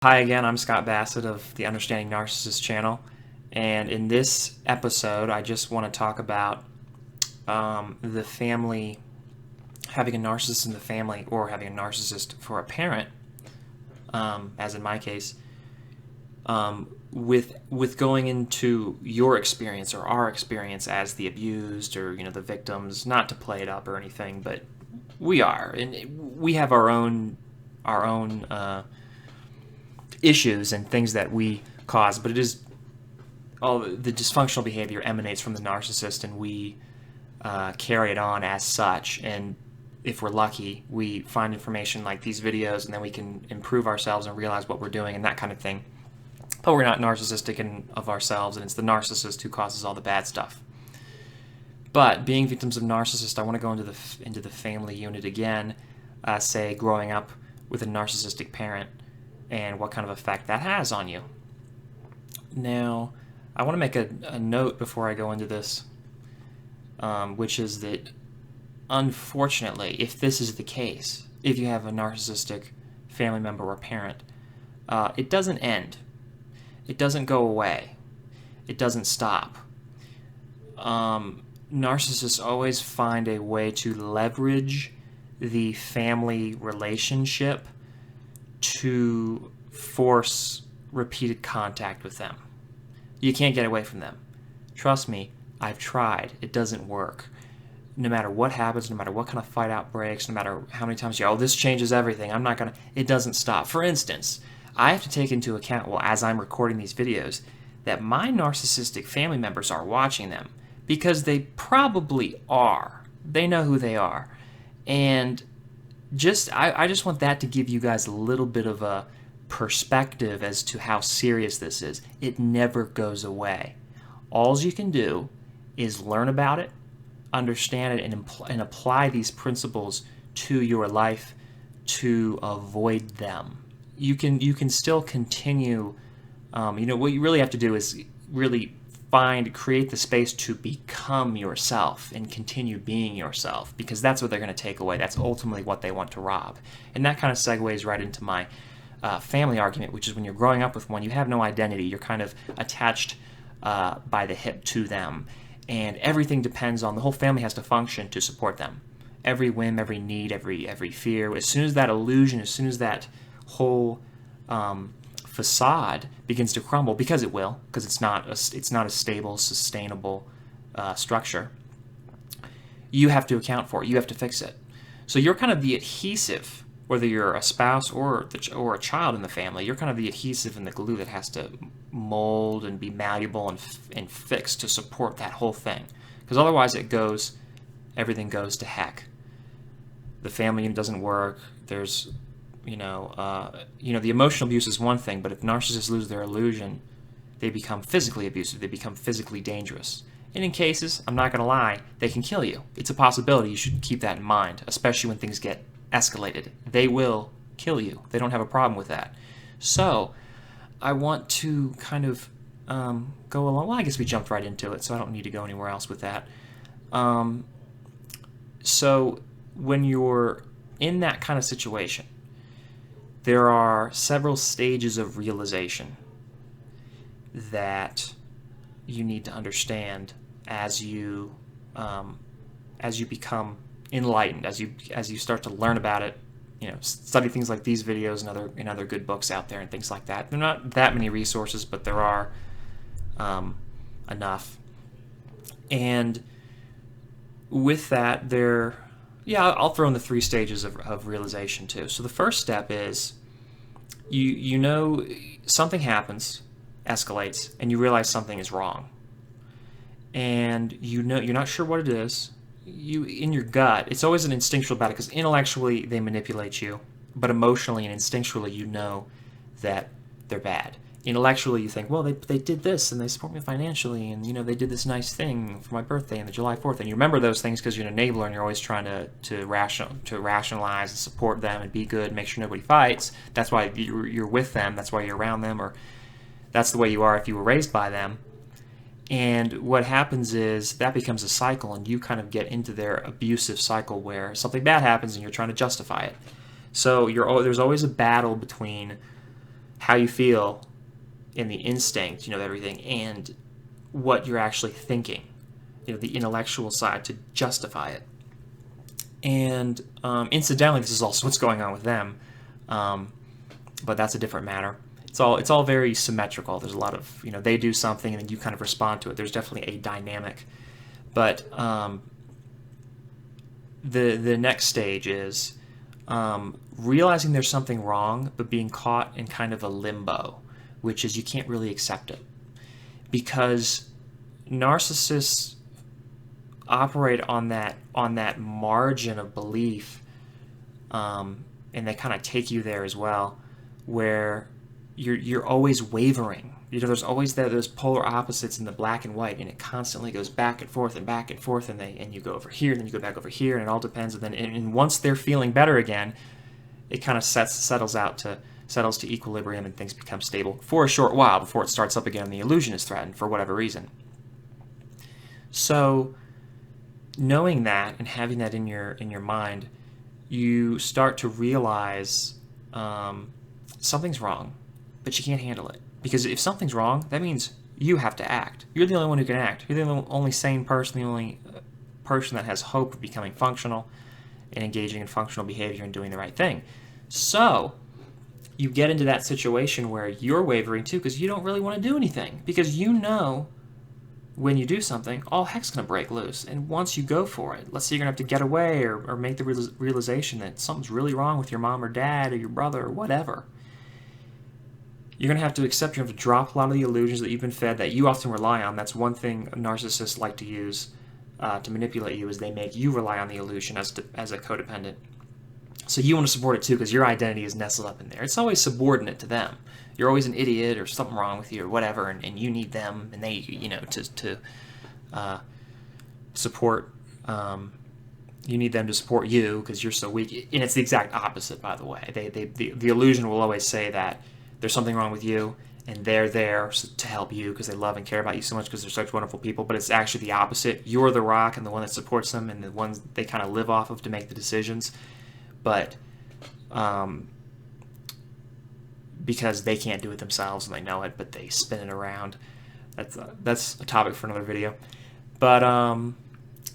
Hi again, I'm Scott Bassett of the Understanding Narcissist channel, and in this episode I just want to talk about the family, having a narcissist in the family or having a narcissist for a parent, as in my case, with going into your experience or our experience as the abused or the victims, not to play it up or anything, but we are, and we have our own issues and things that we cause, but it is all the dysfunctional behavior emanates from the narcissist, and we carry it on as such. And if we're lucky, we find information like these videos, and then we can improve ourselves and realize what we're doing and that kind of thing. But we're not narcissistic of ourselves, and it's the narcissist who causes all the bad stuff. But being victims of narcissists, I want to go into the family unit again, say growing up with a narcissistic parent, and what kind of effect that has on you. Now, I want to make a note before I go into this, which is that, unfortunately, if this is the case, if you have a narcissistic family member or parent, it doesn't end. It doesn't go away. It doesn't stop. Narcissists always find a way to leverage the family relationship to force repeated contact with them. You can't get away from them. Trust me, I've tried. It doesn't work. No matter what happens, no matter what kind of fight outbreaks, no matter how many times this changes everything, it doesn't stop. For instance, I have to take into account, as I'm recording these videos, that my narcissistic family members are watching them, because they probably are. They know who they are. And I just want that to give you guys a little bit of a perspective as to how serious this is. It never goes away. All you can do is learn about it, understand it, and apply these principles to your life to avoid them. You can still continue. What you really have to do is really create the space to become yourself and continue being yourself, because that's what they're going to take away. That's ultimately what they want to rob. And that kind of segues right into my family argument, which is when you're growing up with one, you have no identity. You're kind of attached by the hip to them, and everything depends on, the whole family has to function to support them. Every whim, every need, every fear. As soon as that illusion, as soon as that whole facade begins to crumble, because it will, because it's not a stable, sustainable structure, you have to account for it. You have to fix it. So you're kind of the adhesive, whether you're a spouse or a child in the family. You're kind of the adhesive and the glue that has to mold and be malleable and fixed to support that whole thing. Because otherwise, everything goes to heck. The family doesn't work. There's the emotional abuse is one thing, but if narcissists lose their illusion, they become physically abusive. They become physically dangerous. And in cases, I'm not going to lie, they can kill you. It's a possibility. You should keep that in mind, especially when things get escalated. They will kill you. They don't have a problem with that. So I want to kind of go along. Well, I guess we jumped right into it, so I don't need to go anywhere else with that. So when you're in that kind of situation, there are several stages of realization that you need to understand as you become enlightened, as you start to learn about it. Study things like these videos and other good books out there and things like that. There are not that many resources, but there are enough. And with that, I'll throw in the 3 stages of realization too. So the first step is something happens, escalates, and you realize something is wrong. And you're not sure what it is. In your gut, it's always an instinctual battle, because intellectually they manipulate you, but emotionally and instinctually you know that they're bad. Intellectually you think, well, they did this and they support me financially, and they did this nice thing for my birthday and the July 4th, and you remember those things because you're an enabler and you're always trying to rationalize and support them and be good, make sure nobody fights. That's why you're with them. That's why you're around them, or that's the way you are if you were raised by them. And what happens is that becomes a cycle, and you kind of get into their abusive cycle where something bad happens and you're trying to justify it. So there's always a battle between how you feel in the instinct, of everything, and what you're actually thinking, the intellectual side to justify it. And incidentally, this is also what's going on with them, but that's a different matter. It's all very symmetrical. There's a lot of, they do something and then you kind of respond to it. There's definitely a dynamic. But the next stage is realizing there's something wrong, but being caught in kind of a limbo, which is you can't really accept it. Because narcissists operate on that margin of belief, and they kind of take you there as well, where you're always wavering. There's always those polar opposites in the black and white, and it constantly goes back and forth, and you go over here, and then you go back over here, and it all depends. And then, and once they're feeling better again, it kind of settles to equilibrium, and things become stable for a short while before it starts up again, and the illusion is threatened for whatever reason. So, knowing that and having that in your mind, you start to realize something's wrong, but you can't handle it. Because if something's wrong, that means you have to act. You're the only one who can act. You're the only sane person, the only person that has hope of becoming functional and engaging in functional behavior and doing the right thing. So you get into that situation where you're wavering too, because you don't really want to do anything. Because when you do something, all heck's going to break loose. And once you go for it, let's say you're going to have to get away or make the realization that something's really wrong with your mom or dad or your brother or whatever, you're going to have to accept, you have to drop a lot of the illusions that you've been fed that you often rely on. That's one thing narcissists like to use to manipulate you, is they make you rely on the illusion as a codependent. So you want to support it too, because your identity is nestled up in there. It's always subordinate to them. You're always an idiot or something wrong with you or whatever, and you need them, and they, to support. You need them to support you because you're so weak. And it's the exact opposite, by the way. The illusion will always say that there's something wrong with you, and they're there to help you because they love and care about you so much because they're such wonderful people. But it's actually the opposite. You're the rock and the one that supports them and the ones they kind of live off of to make the decisions. But because they can't do it themselves and they know it, but they spin it around. That's a topic for another video. But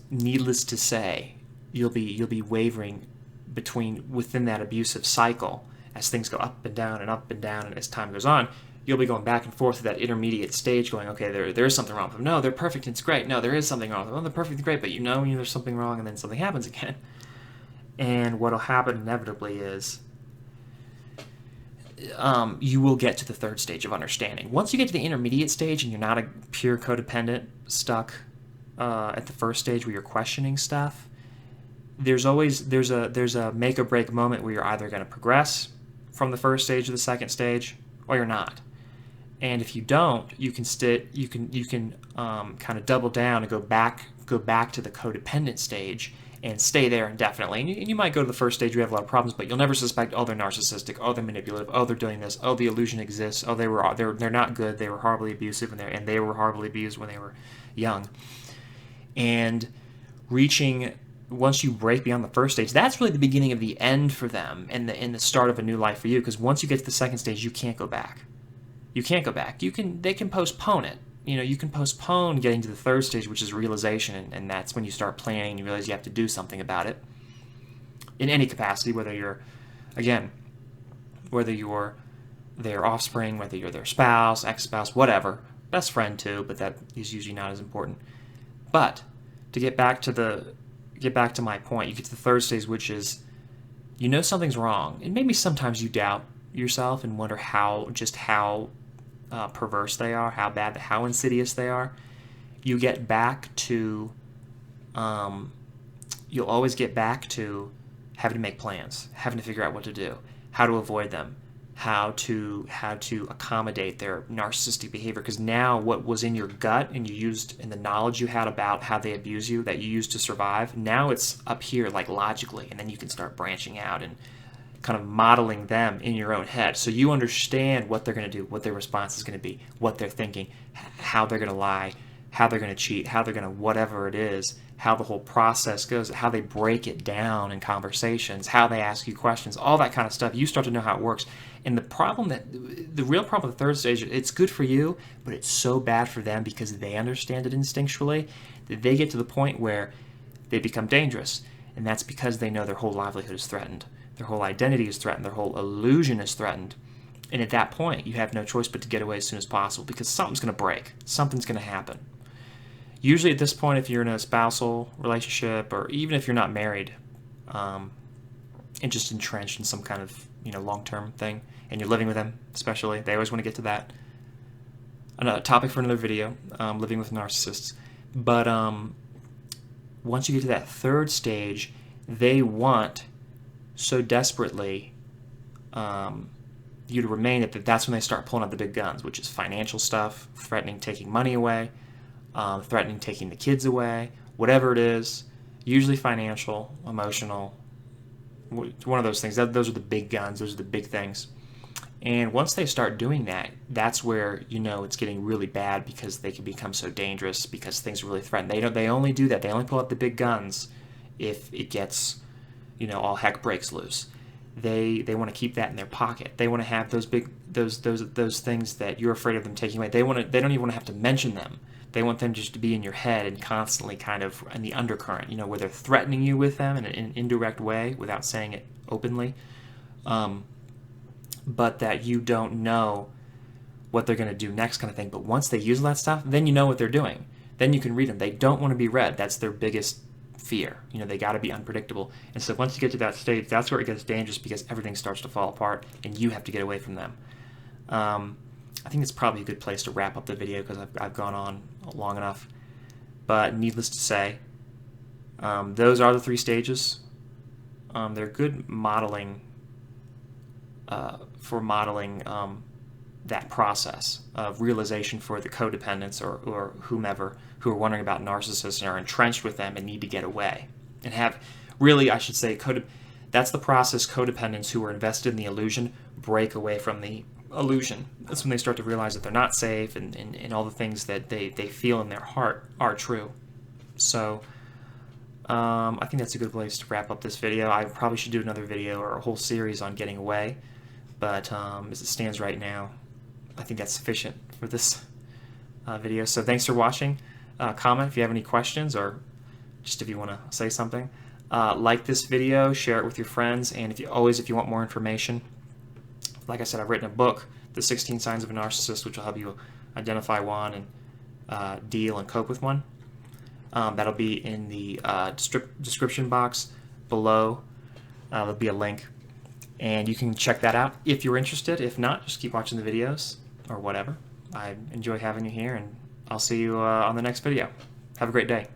needless to say, you'll be wavering within that abusive cycle. As things go up and down, and as time goes on, you'll be going back and forth to that intermediate stage going, okay, there is something wrong with them. No, they're perfect and it's great. No, there is something wrong with them. Oh, they're perfect and great, but there's something wrong, and then something happens again. And what'll happen inevitably is you will get to the third stage of understanding. Once you get to the intermediate stage and you're not a pure codependent stuck at the first stage where you're questioning stuff, there's a make or break moment where you're either going to progress from the first stage to the second stage, or you're not. And if you don't, you can kind of double down and go back to the codependent stage and stay there indefinitely. And you might go to the first stage where you have a lot of problems, but you'll never suspect, oh, they're narcissistic, oh, they're manipulative, oh, they're doing this, oh, the illusion exists, oh, they're not good, they were horribly abusive, and they were horribly abused when they were young. And once you break beyond the first stage, that's really the beginning of the end for them and the start of a new life for you. Because once you get to the second stage, you can't go back. You can't go back. They can postpone it. You can postpone getting to the third stage, which is realization, and that's when you start planning and you realize you have to do something about it. In any capacity, whether you're their offspring, whether you're their spouse, ex-spouse, whatever, best friend too, but that is usually not as important. But to get back to my point, you get to the third stage, which is something's wrong, and maybe sometimes you doubt yourself and wonder how perverse they are, how bad, how insidious they are. You get back to, you'll always get back to having to make plans, having to figure out what to do, how to avoid them, how to accommodate their narcissistic behavior. Because now what was in your gut and the knowledge you had about how they abuse you, that you used to survive, now it's up here like logically, and then you can start branching out and kind of modeling them in your own head. So you understand what they're going to do, what their response is going to be, what they're thinking, how they're going to lie, how they're going to cheat, how they're going to whatever it is, how the whole process goes, how they break it down in conversations, how they ask you questions, all that kind of stuff. You start to know how it works. And the real problem with the third stage, it's good for you, but it's so bad for them because they understand it instinctually that they get to the point where they become dangerous. And that's because they know their whole livelihood is threatened. Their whole identity is threatened. Their whole illusion is threatened. And at that point, you have no choice but to get away as soon as possible because something's going to break. Something's going to happen. Usually at this point, if you're in a spousal relationship or even if you're not married and just entrenched in some kind of long-term thing and you're living with them especially, they always want to get to that. Another topic for another video, living with narcissists. But once you get to that third stage, they want so desperately you to remain that's when they start pulling out the big guns, which is financial stuff, threatening taking money away, threatening taking the kids away, whatever it is, usually financial, emotional, one of those things. Those are the big guns, those are the big things. And once they start doing that, that's where it's getting really bad because they can become so dangerous because things are really threatened. They only do that. They only pull out the big guns if it gets, all heck breaks loose. They want to keep that in their pocket. They want to have those things that you're afraid of them taking away. They don't even want to have to mention them. They want them just to be in your head and constantly kind of in the undercurrent, where they're threatening you with them in an indirect way without saying it openly. But that you don't know what they're going to do next kind of thing. But once they use that stuff, then you know what they're doing. Then you can read them. They don't want to be read. That's their biggest fear. They got to be unpredictable. And so once you get to that stage, that's where it gets dangerous because everything starts to fall apart and you have to get away from them. I think it's probably a good place to wrap up the video because I've gone on long enough. But needless to say, those are the 3 stages. They're good modeling for modeling that process of realization for the codependents or whomever who are wondering about narcissists and are entrenched with them and need to get away. And I should say, that's the process codependents who are invested in the illusion break away from the illusion. That's when they start to realize that they're not safe and all the things that they feel in their heart are true. So I think that's a good place to wrap up this video. I probably should do another video or a whole series on getting away, but as it stands right now, I think that's sufficient for this video. So thanks for watching. Comment if you have any questions or just if you want to say something. Like this video, share it with your friends, and if you want more information, like I said, I've written a book, The 16 Signs of a Narcissist, which will help you identify one and deal and cope with one. That'll be in the description box below. There'll be a link, and you can check that out if you're interested. If not, just keep watching the videos or whatever. I enjoy having you here, and I'll see you on the next video. Have a great day.